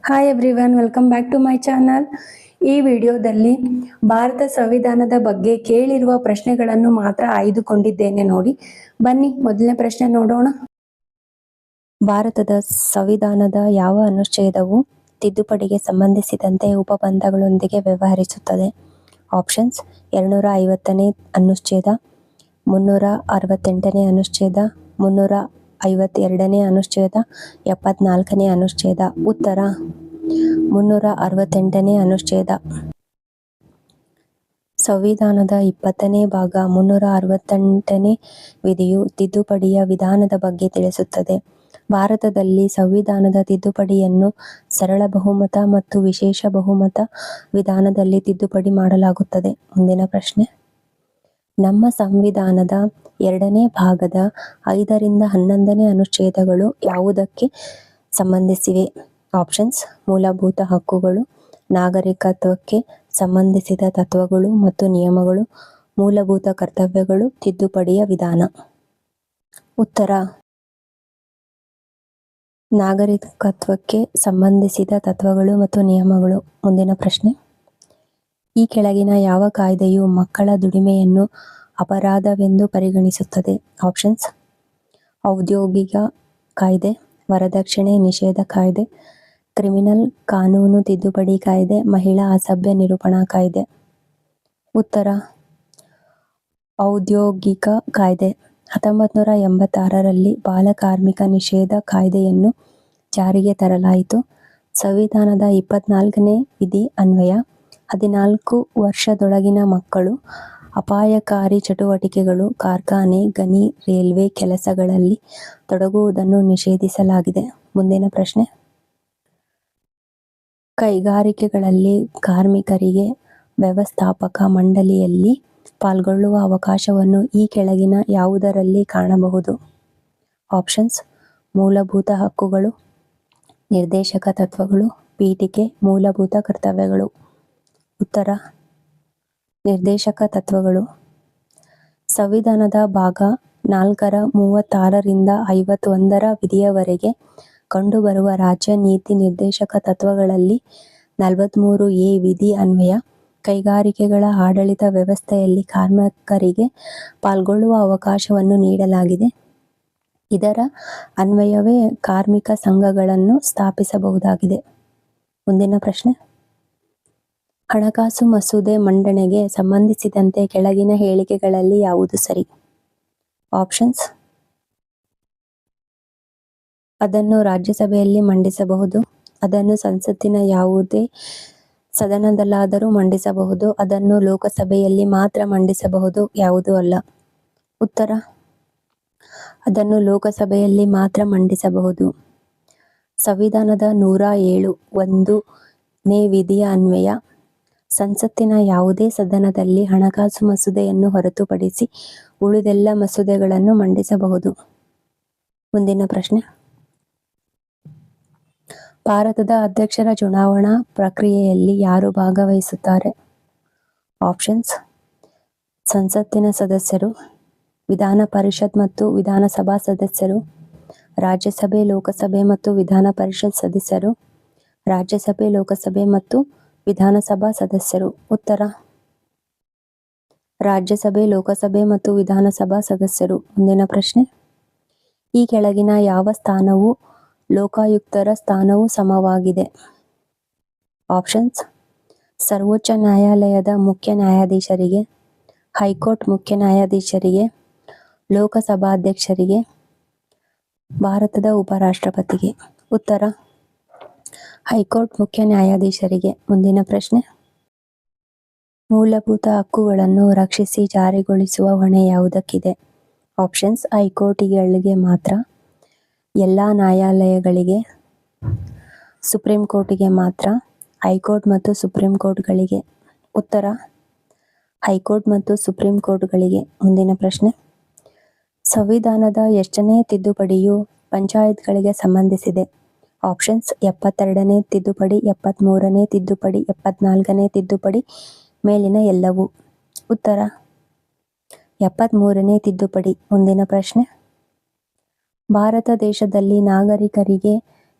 Hi everyone, welcome back to my channel. ಈ ವಿಡಿಯೋದಲ್ಲಿ ಭಾರತ ಸಂವಿಧಾನದ ಬಗ್ಗೆ ಕೇಳಿರುವ ಪ್ರಶ್ನೆಗಳನ್ನು ಮಾತ್ರ ಆಯ್ದುಕೊಂಡಿದ್ದೇನೆ. ನೋಡಿ ಬನ್ನಿ, ಮೊದಲನೇ ಪ್ರಶ್ನೆ ನೋಡೋಣ. ಭಾರತದ ಸಂವಿಧಾನದ ಯಾವ ಅನುಚ್ಛೇದವು ತಿದ್ದುಪಡಿಗೆ ಸಂಬಂಧಿಸಿದಂತೆ ಉಪಬಂಧಗಳೊಂದಿಗೆ ವ್ಯವಹರಿಸುತ್ತದೆ? ಆಪ್ಷನ್ಸ್: 250ನೇ ಅನುಚ್ಛೇದ, 368ನೇ ಅನುಚ್ಛೇದ, 352ನೇ ಅನುಚ್ಛೇದ, 74ನೇ ಅನುಚ್ಛೇದ. ಉತ್ತರ: 368ನೇ ಅನುಚ್ಛೇದ. ಸಂವಿಧಾನದ 20ನೇ ಭಾಗ 368ನೇ ವಿಧಿಯು ತಿದ್ದುಪಡಿಯ ವಿಧಾನದ ಬಗ್ಗೆ ತಿಳಿಸುತ್ತದೆ. ಭಾರತದಲ್ಲಿ ಸಂವಿಧಾನದ ತಿದ್ದುಪಡಿಯನ್ನು ಸರಳ ಬಹುಮತ ಮತ್ತು ವಿಶೇಷ ಬಹುಮತ ವಿಧಾನದಲ್ಲಿ ತಿದ್ದುಪಡಿ ಮಾಡಲಾಗುತ್ತದೆ. ಮುಂದಿನ ಪ್ರಶ್ನೆ: ನಮ್ಮ ಸಂವಿಧಾನದ 2ನೇ ಭಾಗದ 5ರಿಂದ 11ನೇ ಅನುಚ್ಛೇದಗಳು ಯಾವುದಕ್ಕೆ ಸಂಬಂಧಿಸಿವೆ? ಆಪ್ಷನ್ಸ್: ಮೂಲಭೂತ ಹಕ್ಕುಗಳು, ನಾಗರಿಕತ್ವಕ್ಕೆ ಸಂಬಂಧಿಸಿದ ತತ್ವಗಳು ಮತ್ತು ನಿಯಮಗಳು, ಮೂಲಭೂತ ಕರ್ತವ್ಯಗಳು, ತಿದ್ದುಪಡಿಯ ವಿಧಾನ. ಉತ್ತರ: ನಾಗರಿಕತ್ವಕ್ಕೆ ಸಂಬಂಧಿಸಿದ ತತ್ವಗಳು ಮತ್ತು ನಿಯಮಗಳು. ಮುಂದಿನ ಪ್ರಶ್ನೆ: ಈ ಕೆಳಗಿನ ಯಾವ ಕಾಯ್ದೆಯು ಮಕ್ಕಳ ದುಡಿಮೆಯನ್ನು ಅಪರಾಧವೆಂದು ಪರಿಗಣಿಸುತ್ತದೆ? ಆಪ್ಷನ್ಸ್: ಔದ್ಯೋಗಿಕ ಕಾಯ್ದೆ, ವರದಕ್ಷಿಣೆ ನಿಷೇಧ ಕಾಯ್ದೆ, ಕ್ರಿಮಿನಲ್ ಕಾನೂನು ತಿದ್ದುಪಡಿ ಕಾಯ್ದೆ, ಮಹಿಳಾ ಅಸಭ್ಯ ನಿರೂಪಣಾ ಕಾಯ್ದೆ. ಉತ್ತರ: ಔದ್ಯೋಗಿಕ ಕಾಯ್ದೆ. 1986ರಲ್ಲಿ ಬಾಲಕಾರ್ಮಿಕ ನಿಷೇಧ ಕಾಯ್ದೆಯನ್ನು ಜಾರಿಗೆ ತರಲಾಯಿತು. ಸಂವಿಧಾನದ 24ನೇ ವಿಧಿ ಅನ್ವಯ 14 ವರ್ಷದೊಳಗಿನ ಮಕ್ಕಳು ಅಪಾಯಕಾರಿ ಚಟುವಟಿಕೆಗಳು, ಕಾರ್ಖಾನೆ, ಗಣಿ, ರೈಲ್ವೆ ಕೆಲಸಗಳಲ್ಲಿ ತೊಡಗುವುದನ್ನು ನಿಷೇಧಿಸಲಾಗಿದೆ. ಮುಂದಿನ ಪ್ರಶ್ನೆ: ಕೈಗಾರಿಕೆಗಳಲ್ಲಿ ಕಾರ್ಮಿಕರಿಗೆ ವ್ಯವಸ್ಥಾಪಕ ಮಂಡಳಿಯಲ್ಲಿ ಪಾಲ್ಗೊಳ್ಳುವ ಅವಕಾಶವನ್ನು ಈ ಕೆಳಗಿನ ಯಾವುದರಲ್ಲಿ ಕಾಣಬಹುದು? ಆಪ್ಷನ್ಸ್: ಮೂಲಭೂತ ಹಕ್ಕುಗಳು, ನಿರ್ದೇಶಕ ತತ್ವಗಳು, ಪೀಠಿಕೆ, ಮೂಲಭೂತ ಕರ್ತವ್ಯಗಳು. ಉತ್ತರ: ನಿರ್ದೇಶಕ ತತ್ವಗಳು. ಸಂವಿಧಾನದ ಭಾಗ 4ರ 36ರಿಂದ 51ರ ವಿಧಿಯವರೆಗೆ ಕಂಡುಬರುವ ರಾಜ್ಯ ನೀತಿ ನಿರ್ದೇಶಕ ತತ್ವಗಳಲ್ಲಿ 43A ವಿಧಿ ಅನ್ವಯ ಕೈಗಾರಿಕೆಗಳ ಆಡಳಿತ ವ್ಯವಸ್ಥೆಯಲ್ಲಿ ಕಾರ್ಮಿಕರಿಗೆ ಪಾಲ್ಗೊಳ್ಳುವ ಅವಕಾಶವನ್ನು ನೀಡಲಾಗಿದೆ. ಇದರ ಅನ್ವಯವೇ ಕಾರ್ಮಿಕ ಸಂಘಗಳನ್ನು ಸ್ಥಾಪಿಸಬಹುದಾಗಿದೆ. ಮುಂದಿನ ಪ್ರಶ್ನೆ: ಹಣಕಾಸು ಮಸೂದೆ ಮಂಡನೆಗೆ ಸಂಬಂಧಿಸಿದಂತೆ ಕೆಳಗಿನ ಹೇಳಿಕೆಗಳಲ್ಲಿ ಯಾವುದು ಸರಿ? ಆಪ್ಷನ್ಸ್: ಅದನ್ನು ರಾಜ್ಯಸಭೆಯಲ್ಲಿ ಮಂಡಿಸಬಹುದು, ಅದನ್ನು ಸಂಸತ್ತಿನ ಯಾವುದೇ ಸದನದಲ್ಲಾದರೂ ಮಂಡಿಸಬಹುದು, ಅದನ್ನು ಲೋಕಸಭೆಯಲ್ಲಿ ಮಾತ್ರ ಮಂಡಿಸಬಹುದು, ಯಾವುದೂ ಅಲ್ಲ. ಉತ್ತರ: ಅದನ್ನು ಲೋಕಸಭೆಯಲ್ಲಿ ಮಾತ್ರ ಮಂಡಿಸಬಹುದು. ಸಂವಿಧಾನದ 107(1)ನೇ ವಿಧಿಯ ಅನ್ವಯ ಸಂಸತ್ತಿನ ಯಾವುದೇ ಸದನದಲ್ಲಿ ಹಣಕಾಸು ಮಸೂದೆಯನ್ನು ಹೊರತುಪಡಿಸಿ ಉಳಿದೆಲ್ಲ ಮಸೂದೆಗಳನ್ನು ಮಂಡಿಸಬಹುದು. ಮುಂದಿನ ಪ್ರಶ್ನೆ: ಭಾರತದ ಅಧ್ಯಕ್ಷರ ಚುನಾವಣಾ ಪ್ರಕ್ರಿಯೆಯಲ್ಲಿ ಯಾರು ಭಾಗವಹಿಸುತ್ತಾರೆ? ಆಪ್ಷನ್ಸ್: ಸಂಸತ್ತಿನ ಸದಸ್ಯರು, ವಿಧಾನ ಪರಿಷತ್ ಮತ್ತು ವಿಧಾನಸಭಾ ಸದಸ್ಯರು, ರಾಜ್ಯಸಭೆ, ಲೋಕಸಭೆ ಮತ್ತು ವಿಧಾನ ಪರಿಷತ್ ಸದಸ್ಯರು, ರಾಜ್ಯಸಭೆ, ಲೋಕಸಭೆ ಮತ್ತು ವಿಧಾನಸಭಾ ಸದಸ್ಯರು. ಉತ್ತರ: ರಾಜ್ಯಸಭೆ, ಲೋಕಸಭೆ ಮತ್ತು ವಿಧಾನಸಭಾ ಸದಸ್ಯರು. ಮುಂದಿನ ಪ್ರಶ್ನೆ: ಈ ಕೆಳಗಿನ ಯಾವ ಸ್ಥಾನವು ಲೋಕಾಯುಕ್ತರ ಸ್ಥಾನವು ಸಮವಾಗಿದೆ? ಆಪ್ಷನ್ಸ್: ಸರ್ವೋಚ್ಚ ನ್ಯಾಯಾಲಯದ ಮುಖ್ಯ ನ್ಯಾಯಾಧೀಶರಿಗೆ, ಹೈಕೋರ್ಟ್ ಮುಖ್ಯ ನ್ಯಾಯಾಧೀಶರಿಗೆ, ಲೋಕಸಭಾಧ್ಯಕ್ಷರಿಗೆ, ಭಾರತದ ಉಪರಾಷ್ಟ್ರಪತಿಗೆ. ಉತ್ತರ: ಹೈಕೋರ್ಟ್ ಮುಖ್ಯ ನ್ಯಾಯಾಧೀಶರಿಗೆ. ಮುಂದಿನ ಪ್ರಶ್ನೆ: ಮೂಲಭೂತ ಹಕ್ಕುಗಳನ್ನು ರಕ್ಷಿಸಿ ಜಾರಿಗೊಳಿಸುವ ಹೊಣೆ ಯಾವುದಕ್ಕಿದೆ? ಆಪ್ಷನ್ಸ್: ಹೈಕೋರ್ಟ್ಗಳಿಗೆ ಮಾತ್ರ, ಎಲ್ಲಾ ನ್ಯಾಯಾಲಯಗಳಿಗೆ, ಸುಪ್ರೀಂ ಕೋರ್ಟ್ಗೆ ಮಾತ್ರ, ಹೈಕೋರ್ಟ್ ಮತ್ತು ಸುಪ್ರೀಂ ಕೋರ್ಟ್ಗಳಿಗೆ. ಉತ್ತರ: ಹೈಕೋರ್ಟ್ ಮತ್ತು ಸುಪ್ರೀಂ ಕೋರ್ಟ್ಗಳಿಗೆ. ಮುಂದಿನ ಪ್ರಶ್ನೆ: ಸಂವಿಧಾನದ ಎಷ್ಟನೇ ತಿದ್ದುಪಡಿಯು ಪಂಚಾಯತ್ಗಳಿಗೆ ಸಂಬಂಧಿಸಿದೆ? ಆಪ್ಷನ್ಸ್: 72ನೇ ತಿದ್ದುಪಡಿ, 73ನೇ ತಿದ್ದುಪಡಿ, 74ನೇ ತಿದ್ದುಪಡಿ, ಮೇಲಿನ ಎಲ್ಲವೂ. ಉತ್ತರ: 73ನೇ ತಿದ್ದುಪಡಿ. ಮುಂದಿನ ಪ್ರಶ್ನೆ: ಭಾರತ ದೇಶದಲ್ಲಿ ನಾಗರಿಕರಿಗೆ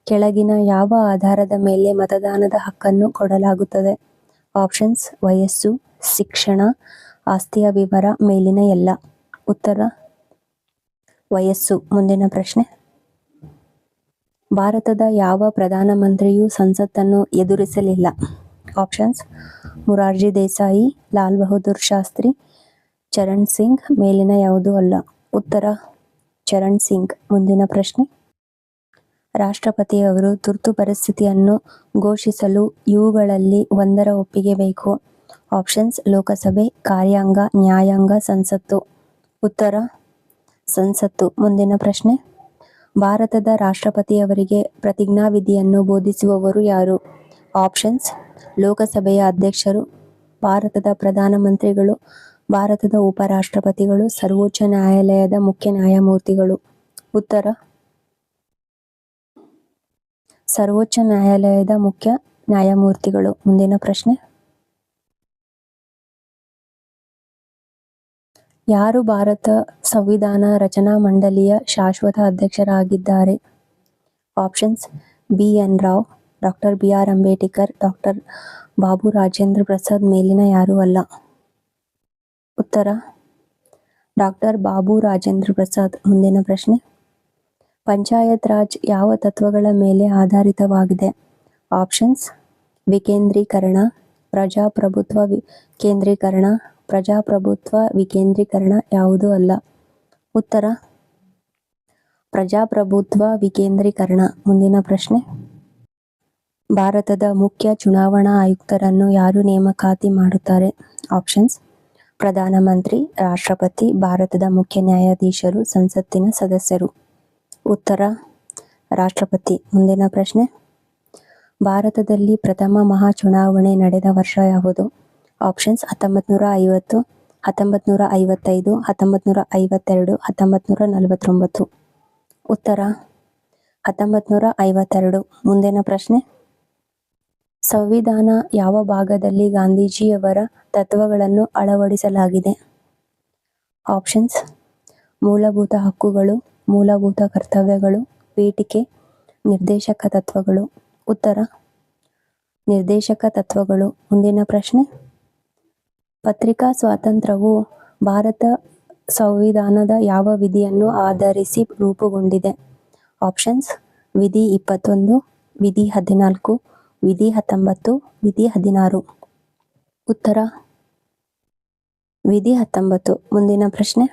ಕೆಳಗಿನ ಯಾವ ಆಧಾರದ ಮೇಲೆ ಮತದಾನದ ಹಕ್ಕನ್ನು ಕೊಡಲಾಗುತ್ತದೆ? ಆಪ್ಷನ್ಸ್: ವಯಸ್ಸು, ಶಿಕ್ಷಣ, ಆಸ್ತಿಯ ವಿವರ, ಮೇಲಿನ ಎಲ್ಲ. ಉತ್ತರ: ವಯಸ್ಸು. ಮುಂದಿನ ಪ್ರಶ್ನೆ: ಭಾರತದ ಯಾವ ಪ್ರಧಾನಮಂತ್ರಿಯೂ ಸಂಸತ್ತನ್ನು ಎದುರಿಸಲಿಲ್ಲ? ಆಪ್ಷನ್ಸ್: ಮೊರಾರ್ಜಿ ದೇಸಾಯಿ, ಲಾಲ್ ಬಹದ್ದೂರ್ ಶಾಸ್ತ್ರಿ, ಚರಣ್ ಸಿಂಗ್, ಮೇಲಿನ ಯಾವುದೂ ಅಲ್ಲ. ಉತ್ತರ: ಚರಣ್ ಸಿಂಗ್. ಮುಂದಿನ ಪ್ರಶ್ನೆ: ರಾಷ್ಟ್ರಪತಿಯವರು ತುರ್ತು ಪರಿಸ್ಥಿತಿಯನ್ನು ಘೋಷಿಸಲು ಇವುಗಳಲ್ಲಿ ಒಂದರ ಒಪ್ಪಿಗೆ ಬೇಕು? ಆಪ್ಷನ್ಸ್: ಲೋಕಸಭೆ, ಕಾರ್ಯಾಂಗ, ನ್ಯಾಯಾಂಗ, ಸಂಸತ್ತು. ಉತ್ತರ: ಸಂಸತ್ತು. ಮುಂದಿನ ಪ್ರಶ್ನೆ: ಭಾರತದ ರಾಷ್ಟ್ರಪತಿಯವರಿಗೆ ಪ್ರತಿಜ್ಞಾವಿಧಿಯನ್ನು ಬೋಧಿಸುವವರು ಯಾರು? ಆಪ್ಷನ್ಸ್: ಲೋಕಸಭೆಯ ಅಧ್ಯಕ್ಷರು, ಭಾರತದ ಪ್ರಧಾನಮಂತ್ರಿಗಳು, ಭಾರತದ ಉಪರಾಷ್ಟ್ರಪತಿಗಳು, ಸರ್ವೋಚ್ಚ ನ್ಯಾಯಾಲಯದ ಮುಖ್ಯ ನ್ಯಾಯಮೂರ್ತಿಗಳು. ಉತ್ತರ: ಸರ್ವೋಚ್ಚ ನ್ಯಾಯಾಲಯದ ಮುಖ್ಯ ನ್ಯಾಯಮೂರ್ತಿಗಳು. ಮುಂದಿನ ಪ್ರಶ್ನೆ: ಯಾರು ಭಾರತ ಸಂವಿಧಾನ ರಚನಾ ಮಂಡಳಿಯ ಶಾಶ್ವತ ಅಧ್ಯಕ್ಷರಾಗಿದ್ದಾರೆ? Options: B. N. Rao, doctor B. R. Ambedkar, doctor Babu Rajendra Prasad, ಮೇಲಿನ ಯಾರೂ ಅಲ್ಲ. ಉತ್ತರ: ಡಾಕ್ಟರ್ ಬಾಬು ರಾಜೇಂದ್ರ ಪ್ರಸಾದ್. ಮುಂದಿನ ಪ್ರಶ್ನೆ: ಪಂಚಾಯತ್ ರಾಜ್ ಯಾವ ತತ್ವಗಳ ಮೇಲೆ ಆಧಾರಿತವಾಗಿದೆ? ಆಪ್ಷನ್ಸ್: ವಿಕೇಂದ್ರೀಕರಣ, ಪ್ರಜಾಪ್ರಭುತ್ವ ಕೇಂದ್ರೀಕರಣ, ಪ್ರಜಾಪ್ರಭುತ್ವ ವಿಕೇಂದ್ರೀಕರಣ, ಯಾವುದೂ ಅಲ್ಲ. ಉತ್ತರ: ಪ್ರಜಾಪ್ರಭುತ್ವ ವಿಕೇಂದ್ರೀಕರಣ. ಮುಂದಿನ ಪ್ರಶ್ನೆ: ಭಾರತದ ಮುಖ್ಯ ಚುನಾವಣಾ ಆಯುಕ್ತರನ್ನು ಯಾರು ನೇಮಕಾತಿ ಮಾಡುತ್ತಾರೆ? ಆಪ್ಷನ್ಸ್: ಪ್ರಧಾನಮಂತ್ರಿ, ರಾಷ್ಟ್ರಪತಿ, ಭಾರತದ ಮುಖ್ಯ ನ್ಯಾಯಾಧೀಶರು, ಸಂಸತ್ತಿನ ಸದಸ್ಯರು. ಉತ್ತರ: ರಾಷ್ಟ್ರಪತಿ. ಮುಂದಿನ ಪ್ರಶ್ನೆ: ಭಾರತದಲ್ಲಿ ಪ್ರಥಮ ಮಹಾ ಚುನಾವಣೆ ನಡೆದ ವರ್ಷ ಯಾವುದು? ಆಪ್ಷನ್ಸ್: 1950, 1955, 1952, 1949. ಉತ್ತರ: 1952. ಮುಂದಿನ ಪ್ರಶ್ನೆ: ಸಂವಿಧಾನ ಯಾವ ಭಾಗದಲ್ಲಿ ಗಾಂಧೀಜಿಯವರ ತತ್ವಗಳನ್ನು ಅಳವಡಿಸಲಾಗಿದೆ? ಆಪ್ಷನ್ಸ್: ಮೂಲಭೂತ ಹಕ್ಕುಗಳು, ಮೂಲಭೂತ ಕರ್ತವ್ಯಗಳು, ಪೀಠಿಕೆ, ನಿರ್ದೇಶಕ ತತ್ವಗಳು. ಉತ್ತರ: ನಿರ್ದೇಶಕ ತತ್ವಗಳು. ಮುಂದಿನ ಪ್ರಶ್ನೆ: ಪತ್ರಿಕಾ ಸ್ವಾತಂತ್ರ್ಯವು ಭಾರತ ಸಂವಿಧಾನದ ಯಾವ ವಿಧಿಯನ್ನು ಆಧರಿಸಿ ರೂಪುಗೊಂಡಿದೆ? ಆಪ್ಷನ್ಸ್: ವಿಧಿ 21, ವಿಧಿ 14, ವಿಧಿ 19, ವಿಧಿ 16. ಉತ್ತರ: ವಿಧಿ 19. ಮುಂದಿನ ಪ್ರಶ್ನೆ: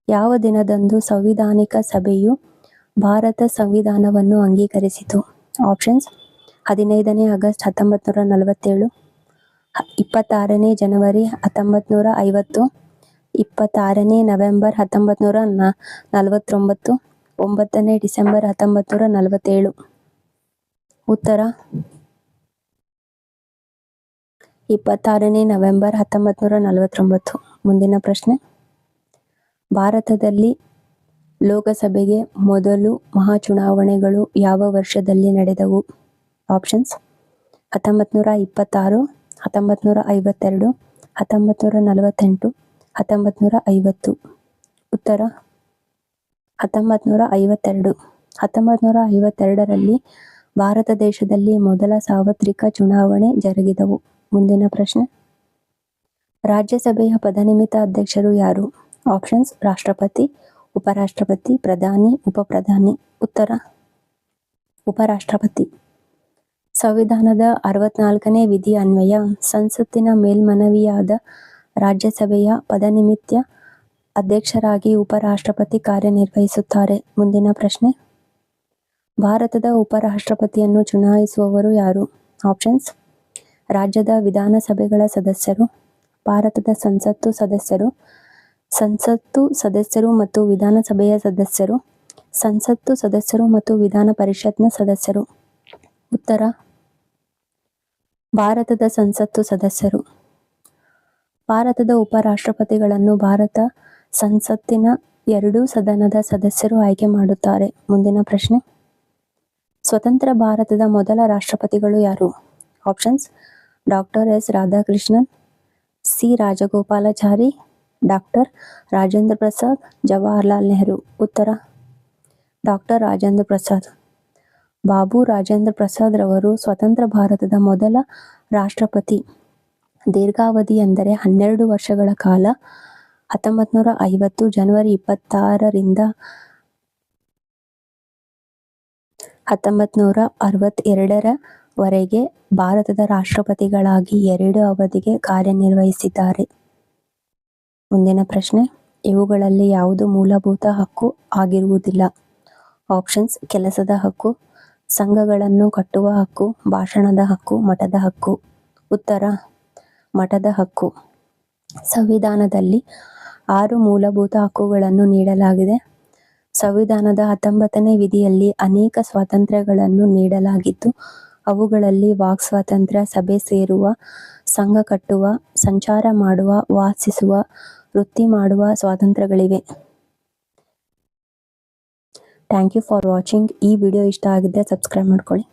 ಯಾವ ದಿನದಂದು ಸಂವಿಧಾನಿಕ ಸಭೆಯು ಭಾರತ ಸಂವಿಧಾನವನ್ನು ಅಂಗೀಕರಿಸಿತು? ಆಪ್ಷನ್ಸ್: 15ನೇ ಆಗಸ್ಟ್ 1947, 26ನೇ ಜನವರಿ 1950, 26ನೇ ನವೆಂಬರ್ 1949, 9ನೇ ಡಿಸೆಂಬರ್ 1947. ಉತ್ತರ: 26ನೇ ನವೆಂಬರ್ 1949. ಮುಂದಿನ ಪ್ರಶ್ನೆ: ಭಾರತದಲ್ಲಿ ಲೋಕಸಭೆಗೆ ಮೊದಲು ಮಹಾಚುನಾವಣೆಗಳು ಯಾವ ವರ್ಷದಲ್ಲಿ ನಡೆದವು? ಆಪ್ಷನ್ಸ್: 1926, 1952, 1948, 1950. ಉತ್ತರ: 1952. 1952ರಲ್ಲಿ ಭಾರತ ದೇಶದಲ್ಲಿ ಮೊದಲ ಸಾರ್ವತ್ರಿಕ ಚುನಾವಣೆ ಜರುಗಿದವು. ಮುಂದಿನ ಪ್ರಶ್ನೆ: ರಾಜ್ಯಸಭೆಯ ಪದನಿಮಿತ್ತ ಅಧ್ಯಕ್ಷರು ಯಾರು? ಆಪ್ಷನ್ಸ್: ರಾಷ್ಟ್ರಪತಿ, ಉಪರಾಷ್ಟ್ರಪತಿ, ಪ್ರಧಾನಿ, ಉಪಪ್ರಧಾನಿ. ಉತ್ತರ: ಉಪರಾಷ್ಟ್ರಪತಿ. ಸಂವಿಧಾನದ 64ನೇ ವಿಧಿ ಅನ್ವಯ ಸಂಸತ್ತಿನ ಮೇಲ್ಮನವಿಯಾದ ರಾಜ್ಯಸಭೆಯ ಪದನಿಮಿತ್ತ ಅಧ್ಯಕ್ಷರಾಗಿ ಉಪರಾಷ್ಟ್ರಪತಿ ಕಾರ್ಯನಿರ್ವಹಿಸುತ್ತಾರೆ. ಮುಂದಿನ ಪ್ರಶ್ನೆ: ಭಾರತದ ಉಪರಾಷ್ಟ್ರಪತಿಯನ್ನು ಚುನಾಯಿಸುವವರು ಯಾರು? ಆಪ್ಷನ್ಸ್: ರಾಜ್ಯದ ವಿಧಾನಸಭೆಗಳ ಸದಸ್ಯರು, ಭಾರತದ ಸಂಸತ್ತು ಸದಸ್ಯರು, ಸಂಸತ್ತು ಸದಸ್ಯರು ಮತ್ತು ವಿಧಾನಸಭೆಯ ಸದಸ್ಯರು, ಸಂಸತ್ತು ಸದಸ್ಯರು ಮತ್ತು ವಿಧಾನ ಪರಿಷತ್ನ ಸದಸ್ಯರು. ಉತ್ತರ: ಭಾರತದ ಸಂಸತ್ತು ಸದಸ್ಯರು. ಭಾರತದ ಉಪರಾಷ್ಟ್ರಪತಿಗಳನ್ನು ಭಾರತ ಸಂಸತ್ತಿನ ಎರಡೂ ಸದನದ ಸದಸ್ಯರು ಆಯ್ಕೆ ಮಾಡುತ್ತಾರೆ. ಮುಂದಿನ ಪ್ರಶ್ನೆ: ಸ್ವತಂತ್ರ ಭಾರತದ ಮೊದಲ ರಾಷ್ಟ್ರಪತಿಗಳು ಯಾರು? Options: doctor S Radhakrishnan, C Rajagopalachari, doctor Rajendra Prasad, Jawaharlal Nehru. ಉತ್ತರ: ಡಾಕ್ಟರ್ ರಾಜೇಂದ್ರ ಪ್ರಸಾದ್. ಬಾಬು ರಾಜೇಂದ್ರ ಪ್ರಸಾದ್ ರವರು ಸ್ವತಂತ್ರ ಭಾರತದ ಮೊದಲ ರಾಷ್ಟ್ರಪತಿ. ದೀರ್ಘಾವಧಿ ಎಂದರೆ 12 ವರ್ಷಗಳ ಕಾಲ. 1950 ಜನವರಿ 26ರಿಂದ 1962 ಭಾರತದ ರಾಷ್ಟ್ರಪತಿಗಳಾಗಿ 2 ಅವಧಿಗೆ ಕಾರ್ಯನಿರ್ವಹಿಸಿದ್ದಾರೆ. ಮುಂದಿನ ಪ್ರಶ್ನೆ, ಇವುಗಳಲ್ಲಿ ಯಾವುದು ಮೂಲಭೂತ ಹಕ್ಕು ಆಗಿರುವುದಿಲ್ಲ? ಆಪ್ಷನ್ಸ್: ಕೆಲಸದ ಹಕ್ಕು, ಸಂಘಗಳನ್ನು ಕಟ್ಟುವ ಹಕ್ಕು, ಭಾಷಣದ ಹಕ್ಕು, ಮಠದ ಹಕ್ಕು. ಉತ್ತರ: ಮಠದ ಹಕ್ಕು. ಸಂವಿಧಾನದಲ್ಲಿ 6 ಮೂಲಭೂತ ಹಕ್ಕುಗಳನ್ನು ನೀಡಲಾಗಿದೆ. ಸಂವಿಧಾನದ 19ನೇ ವಿಧಿಯಲ್ಲಿ ಅನೇಕ ಸ್ವಾತಂತ್ರ್ಯಗಳನ್ನು ನೀಡಲಾಗಿದ್ದು, ಅವುಗಳಲ್ಲಿ ವಾಕ್ ಸ್ವಾತಂತ್ರ್ಯ, ಸಭೆ ಸೇರುವ, ಸಂಘ ಕಟ್ಟುವ, ಸಂಚಾರ ಮಾಡುವ, ವಾಸಿಸುವ, ವೃತ್ತಿ ಮಾಡುವ ಸ್ವಾತಂತ್ರ್ಯಗಳಿವೆ. Thank you for watching. ಈ ವಿಡಿಯೋ ಇಷ್ಟ ಆಗಿದ್ದರೆ ಸಬ್ಸ್ಕ್ರೈಬ್ ಮಾಡ್ಕೊಳ್ಳಿ.